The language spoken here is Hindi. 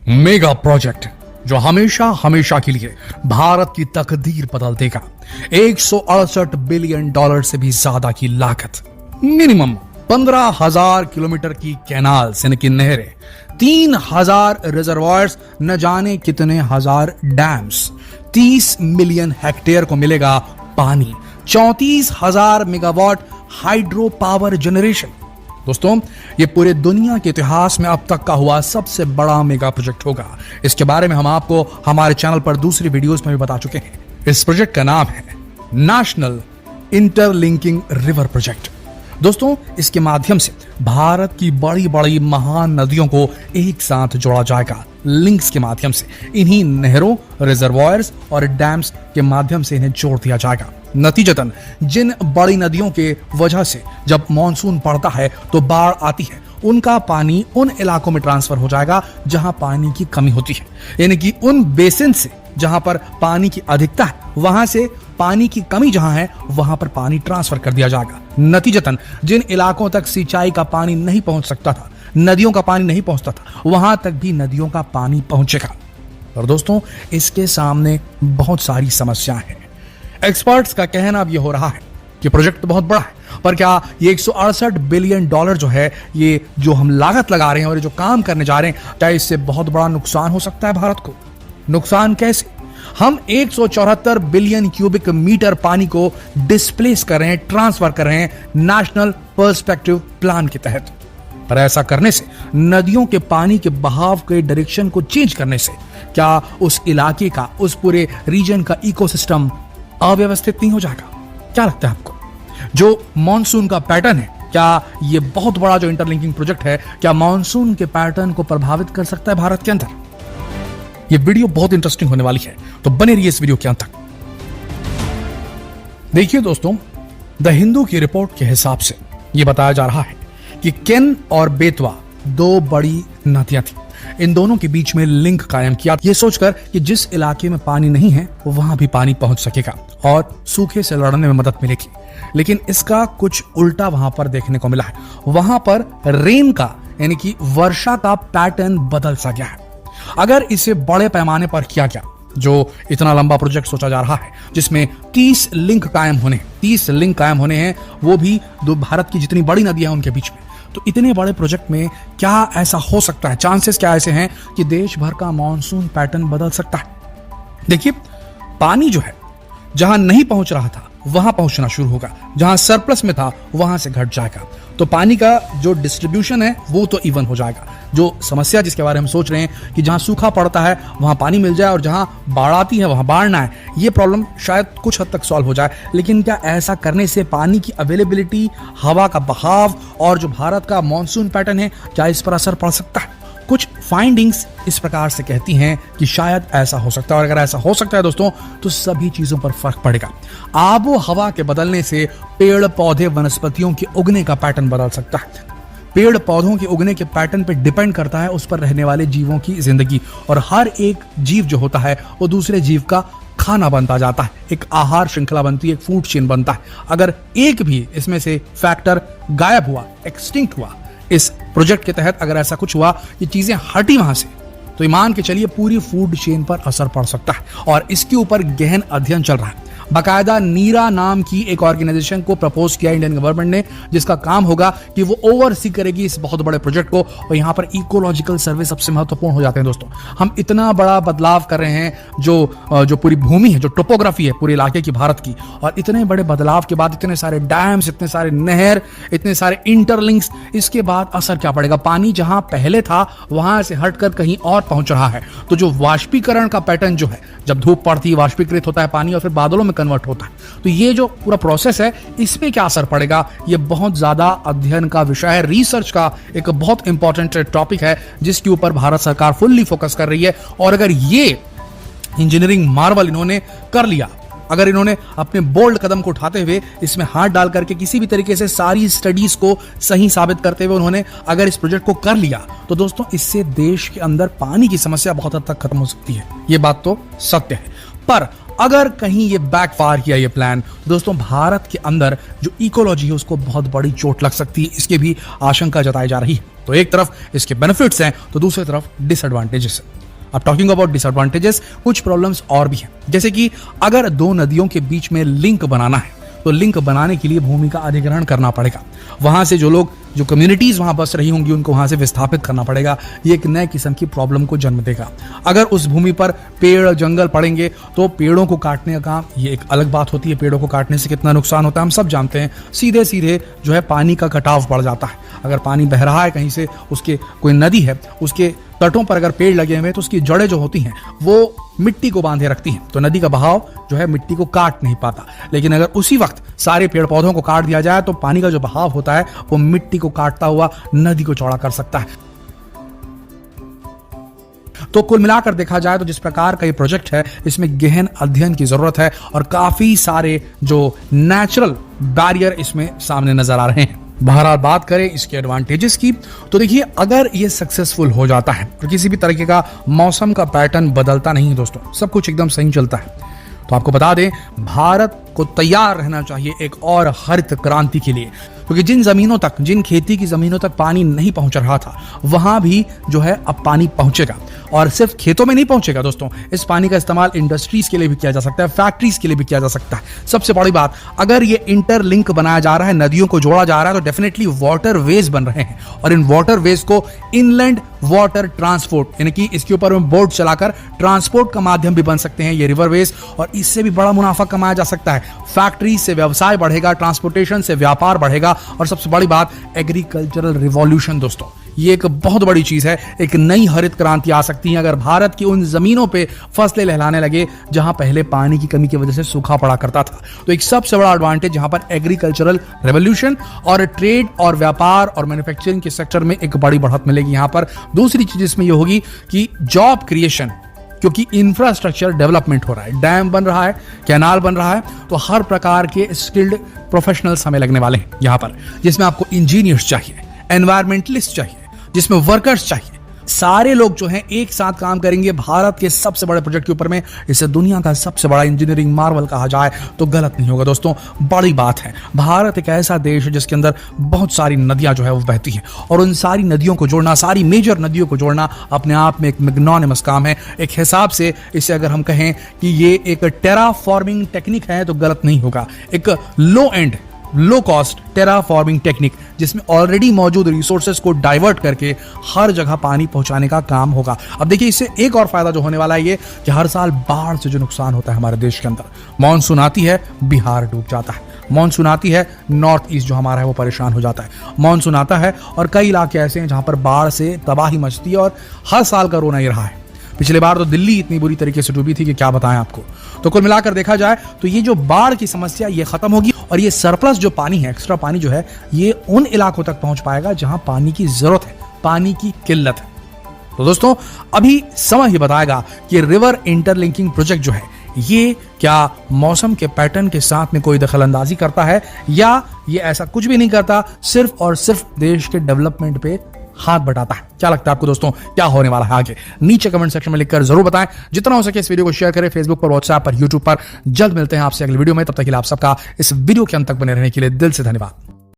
मेगा प्रोजेक्ट जो हमेशा हमेशा के लिए भारत की तकदीर बदल देगा। 168 बिलियन डॉलर से भी ज्यादा की लागत, मिनिमम 15,000 किलोमीटर की कैनाल्स यानी कि नहरें, 3,000 रिजर्वायर्स, न जाने कितने हजार डैम्स, 30 मिलियन हेक्टेयर को मिलेगा पानी, 34,000 मेगावाट हाइड्रो पावर जनरेशन। दोस्तों, ये पूरे दुनिया के इतिहास में अब तक का हुआ सबसे बड़ा मेगा प्रोजेक्ट होगा। इसके बारे में हम आपको हमारे चैनल पर दूसरी वीडियोस में भी बता चुके हैं। इस प्रोजेक्ट का नाम है नेशनल इंटरलिंकिंग रिवर प्रोजेक्ट। दोस्तों, इसके माध्यम से भारत की बड़ी बड़ी महान नदियों को एक साथ जोड़ा जाएगा। लिंक्स के माध्यम से इन्हीं नहरों, रिजर्वायर्स और डैम्स के माध्यम से इन्हें जोड़ दिया जाएगा। नतीजतन जिन बड़ी नदियों के वजह से जब मॉनसून पड़ता है तो बाढ़ आती है, उनका पानी उन इलाकों में ट्रांसफर हो जाएगा जहां पानी की कमी होती है, यानी कि उन बेसिन से जहां पर पानी की अधिकता है, वहां से पानी की कमी जहां है वहां पर पानी ट्रांसफर कर दिया जाएगा। नतीजतन जिन इलाकों तक सिंचाई का पानी नहीं पहुंच सकता था, नदियों का पानी नहीं पहुंचता था, वहां तक भी नदियों का पानी पहुंचेगा। और दोस्तों, इसके सामने बहुत सारी समस्याएं हैं। एक्सपर्ट्स का कहना अब यह हो रहा है कि प्रोजेक्ट तो बहुत बड़ा है, पर क्या ये 168 बिलियन डॉलर जो है, ये जो हम लागत लगा रहे हैं और ये जो काम करने जा रहे हैं, क्या इससे बहुत बड़ा नुकसान हो सकता है भारत को? नुकसान कैसे? हम 174 बिलियन क्यूबिक मीटर पानी को डिस्प्लेस कर रहे हैं, ट्रांसफर कर रहे हैं नेशनल पर्सपेक्टिव प्लान के तहत। पर ऐसा करने से, नदियों के पानी के बहाव के डायरेक्शन को चेंज करने से, क्या उस इलाके का, उस पूरे रीजन का इकोसिस्टम अव्यवस्थित नहीं हो जाएगा? क्या लगता है आपको? जो मॉनसून का पैटर्न है, क्या ये बहुत बड़ा जो इंटरलिंकिंग प्रोजेक्ट है, क्या मॉनसून के पैटर्न को प्रभावित कर सकता है भारत के अंदर? ये वीडियो बहुत इंटरेस्टिंग होने वाली है, तो बने रहिए इस वीडियो के अंत तक। देखिए दोस्तों, द हिंदू की रिपोर्ट के हिसाब से यह बताया जा रहा है कि केन और बेतवा दो बड़ी नदियां थी। इन दोनों के बीच में लिंक कायम किया, ये सोचकर कि जिस इलाके में पानी नहीं है वहां भी पानी पहुंच सकेगा और सूखे से लड़ने में मदद मिलेगी। लेकिन इसका कुछ उल्टा वहां पर देखने को मिला है। वहां पर रेन का, यानी कि वर्षा का पैटर्न बदल सा गया है। अगर इसे बड़े पैमाने पर किया गया, जो इतना लंबा प्रोजेक्ट सोचा जा रहा है, जिसमें 30 लिंक कायम होने हैं, वो भी दो भारत की जितनी बड़ी नदियां हैं उनके बीच में, तो इतने बड़े प्रोजेक्ट में क्या ऐसा हो सकता है? चांसेस क्या ऐसे हैं कि देश भर का मॉनसून पैटर्न बदल सकता है? देखिए, पानी जो है जहां नहीं पहुंच रहा था वहां पहुंचना शुरू होगा, जहां सरप्लस में था वहां से घट जाएगा। तो पानी का जो डिस्ट्रीब्यूशन है वो तो इवन हो जाएगा। जो समस्या जिसके बारे में हम सोच रहे हैं कि जहां सूखा पड़ता है वहां पानी मिल जाए और जहां बाढ़ आती है वहां बाढ़ ना आए, ये प्रॉब्लम शायद कुछ हद तक सॉल्व हो जाए। लेकिन क्या ऐसा करने से पानी की अवेलेबिलिटी, हवा का बहाव और जो भारत का मॉनसून पैटर्न है, क्या इस पर असर पड़ सकता है? कुछ फाइंडिंग्स इस प्रकार से कहती हैं कि शायद ऐसा हो सकता है। और अगर ऐसा हो सकता है दोस्तों, तो सभी चीजों पर फर्क पड़ेगा। आबो हवा के बदलने से पेड़ पौधे, वनस्पतियों के उगने का पैटर्न बदल सकता है। पेड़ पौधों के उगने के पैटर्न पर डिपेंड करता है उस पर रहने वाले जीवों की जिंदगी, और हर एक जीव जो होता है वो दूसरे जीव का खाना बनता जाता है। एक आहार श्रृंखला बनती है, एक फूड चेन बनता है। अगर एक भी इसमें से फैक्टर गायब हुआ, एक्सटिंक्ट हुआ, इस प्रोजेक्ट के तहत अगर ऐसा कुछ हुआ, ये चीजें हटी वहां से, तो मान के चलिए पूरी फूड चेन पर असर पड़ सकता है। और इसके ऊपर गहन अध्ययन चल रहा है। बाकायदा नीरा नाम की एक ऑर्गेनाइजेशन को प्रपोज किया इंडियन गवर्नमेंट ने, जिसका काम होगा कि वो ओवरसी करेगी इस बहुत बड़े प्रोजेक्ट को। और यहाँ पर इकोलॉजिकल सर्वे सबसे महत्वपूर्ण हो जाते हैं दोस्तों। हम इतना बड़ा बदलाव कर रहे हैं, जो पूरी भूमि है, जो टोपोग्राफी है पूरे इलाके की, भारत की, और इतने बड़े बदलाव के बाद इतने सारे डैम्स, इतने सारे नहर, इतने सारे इंटरलिंक्स, इसके बाद असर क्या पड़ेगा? पानी जहां पहले था वहां से हटकर कहीं और पहुंच रहा है। तो जो वाष्पीकरण का पैटर्न जो है, जब धूप पड़ती है वाष्पीकृत होता है पानी और फिर बादलों में कन्वर्ट होता है, तो ये जो पूरा प्रोसेस है, इस पे क्या असर पड़ेगा? ये बहुत ज्यादा अध्ययन का विषय है, रिसर्च का एक बहुत इंपॉर्टेंट टॉपिक है, जिसके ऊपर भारत सरकार फुल्ली फोकस कर रही है। और अगर ये इंजीनियरिंग मार्वल इन्होंने कर लिया, अगर इन्होंने अपने बोल्ड कदम को उठाते हुए इसमें हाथ डाल करके किसी भी तरीके से सारी स्टडीज को सही साबित करते हुए उन्होंने अगर इस प्रोजेक्ट को कर लिया, तो दोस्तों इससे देश के अंदर पानी की समस्या बहुत हद तक खत्म हो सकती है। ये बात तो सत्य है। पर अगर कहीं ये बैकफायर किया ये प्लान, दोस्तों भारत के अंदर जो इकोलॉजी है उसको बहुत बड़ी चोट लग सकती है, इसकी भी आशंका जताई जा रही है। तो एक तरफ इसके बेनिफिट्स हैं तो दूसरी तरफ डिसएडवांटेजेस है। अब टॉकिंग अबाउट डिसएडवांटेजेस, कुछ प्रॉब्लम्स और भी हैं, जैसे कि अगर दो नदियों के बीच में लिंक बनाना है तो लिंक बनाने के लिए भूमि का अधिग्रहण करना पड़ेगा। वहां से जो कम्युनिटीज वहां बस रही होंगी उनको वहां से विस्थापित करना पड़ेगा। ये एक नए किस्म की प्रॉब्लम को जन्म देगा। अगर उस भूमि पर पेड़ जंगल पड़ेंगे तो पेड़ों को काटने का काम, ये एक अलग बात होती है। पेड़ों को काटने से कितना नुकसान होता है हम सब जानते हैं। सीधे सीधे जो है पानी का कटाव बढ़ जाता है। अगर पानी बह रहा है कहीं से, उसके कोई नदी है, उसके तटों पर अगर पेड़ लगे हुए हैं तो उसकी जड़ें जो होती हैं वो मिट्टी को बांधे रखती हैं, तो नदी का बहाव जो है मिट्टी को काट नहीं पाता। लेकिन अगर उसी वक्त सारे पेड़ पौधों को काट दिया जाए तो पानी का जो बहाव होता है वो मिट्टी को काटता हुआ नदी को चौड़ा कर सकता है। तो कुल मिलाकर देखा जाए तो जिस प्रकार का ये प्रोजेक्ट है इसमें गहन अध्ययन की जरूरत है और काफी सारे जो नेचुरल बैरियर इसमें सामने नजर आ रहे हैं। बहरहाल बात करें इसके एडवांटेजेस की तो देखिए, अगर ये सक्सेसफुल हो जाता है तो किसी भी तरीके का मौसम का पैटर्न बदलता नहीं है दोस्तों, सब कुछ एकदम सही चलता है। तो आपको बता दें, भारत को तैयार रहना चाहिए एक और हरित क्रांति के लिए, क्योंकि जिन खेती की जमीनों तक पानी नहीं पहुंच रहा था वहां भी जो है अब पानी पहुंचेगा। और सिर्फ खेतों में नहीं पहुंचेगा दोस्तों, इस पानी का इस्तेमाल इंडस्ट्रीज के लिए भी किया जा सकता है, फैक्ट्रीज के लिए भी किया जा सकता है। सबसे बड़ी बात, अगर ये इंटरलिंक बनाया जा रहा है, नदियों को जोड़ा जा रहा है, तो डेफिनेटली वाटर वेज बन रहे हैं और इन वाटर वेज को इनलैंड वाटर ट्रांसपोर्ट, यानी कि इसके ऊपर में बोट चलाकर ट्रांसपोर्ट का माध्यम भी बन सकते हैं ये रिवर वेज, और इससे भी बड़ा मुनाफा कमाया जा सकता है। फैक्ट्री से व्यवसाय बढ़ेगा, ट्रांसपोर्टेशन से व्यापार बढ़ेगा और सबसे बड़ी बात, एग्रीकल्चरल रिवॉल्यूशन दोस्तों, ये एक बहुत बड़ी चीज है। एक नई हरित क्रांति आ सकती है अगर भारत की उन जमीनों पे फसलें लहलाने लगे जहां पहले पानी की कमी की वजह से सूखा पड़ा करता था। तो एक सबसे बड़ा एडवांटेज यहां पर एग्रीकल्चरल रेवोल्यूशन और ट्रेड और व्यापार और मैन्युफैक्चरिंग के सेक्टर में एक बड़ी बढ़त मिलेगी यहां पर। दूसरी चीज इसमें यह होगी कि जॉब क्रिएशन, क्योंकि इंफ्रास्ट्रक्चर डेवलपमेंट हो रहा है, डैम बन रहा है, कैनाल बन रहा है, तो हर प्रकार के स्किल्ड प्रोफेशनल्स हमें लगने वाले हैं यहां पर, जिसमें आपको इंजीनियर्स चाहिए, एनवायरमेंटलिस्ट चाहिए, जिसमें वर्कर्स चाहिए। सारे लोग जो हैं एक साथ काम करेंगे भारत के सबसे बड़े प्रोजेक्ट के ऊपर में। इसे दुनिया का सबसे बड़ा इंजीनियरिंग मार्वल कहा जाए तो गलत नहीं होगा दोस्तों, बड़ी बात है। भारत एक ऐसा देश है जिसके अंदर बहुत सारी नदियां जो है वो बहती हैं और उन सारी नदियों को जोड़ना, सारी मेजर नदियों को जोड़ना अपने आप में एक मैग्नानिमस काम है। एक हिसाब से इसे अगर हम कहें कि ये एक टेराफॉर्मिंग टेक्निक है तो गलत नहीं होगा। एक लो कॉस्ट टेराफॉर्मिंग टेक्निक जिसमें ऑलरेडी मौजूद रिसोर्सेज को डाइवर्ट करके हर जगह पानी पहुंचाने का काम होगा। अब देखिए, इससे एक और फायदा जो होने वाला है ये कि हर साल बाढ़ से जो नुकसान होता है हमारे देश के अंदर, मानसून आती है बिहार डूब जाता है, मानसून आती है नॉर्थ ईस्ट जो हमारा है वो परेशान हो जाता है, मानसून आता है और कई इलाके ऐसे हैं जहां पर बाढ़ से तबाही मचती है और हर साल का रोना ही रहा है। पिछले बार तो दिल्ली इतनी बुरी तरीके से डूबी थी कि क्या बताएं आपको। तो कुल मिलाकर देखा जाए तो ये जो बाढ़ की समस्या ये खत्म होगी और ये सरप्लस जो पानी है, एक्स्ट्रा पानी जो है, ये उन इलाकों तक पहुंच पाएगा जहां पानी की जरूरत है, पानी की किल्लत है। तो दोस्तों, अभी समय ही बताएगा कि रिवर इंटरलिंकिंग प्रोजेक्ट जो है ये क्या मौसम के पैटर्न के साथ में कोई दखल अंदाजी करता है या ये ऐसा कुछ भी नहीं करता, सिर्फ और सिर्फ देश के डेवलपमेंट पे हाथ बटाता है। क्या लगता है आपको दोस्तों, क्या होने वाला है आगे? नीचे कमेंट सेक्शन में लिखकर जरूर बताएं। जितना हो सके इस वीडियो को शेयर करें, फेसबुक पर, व्हाट्सएप पर, यूट्यूब पर। जल्द मिलते हैं आपसे अगले वीडियो में, तब तक के लिए आप सबका इस वीडियो के अंत तक बने रहने के लिए दिल से धन्यवाद।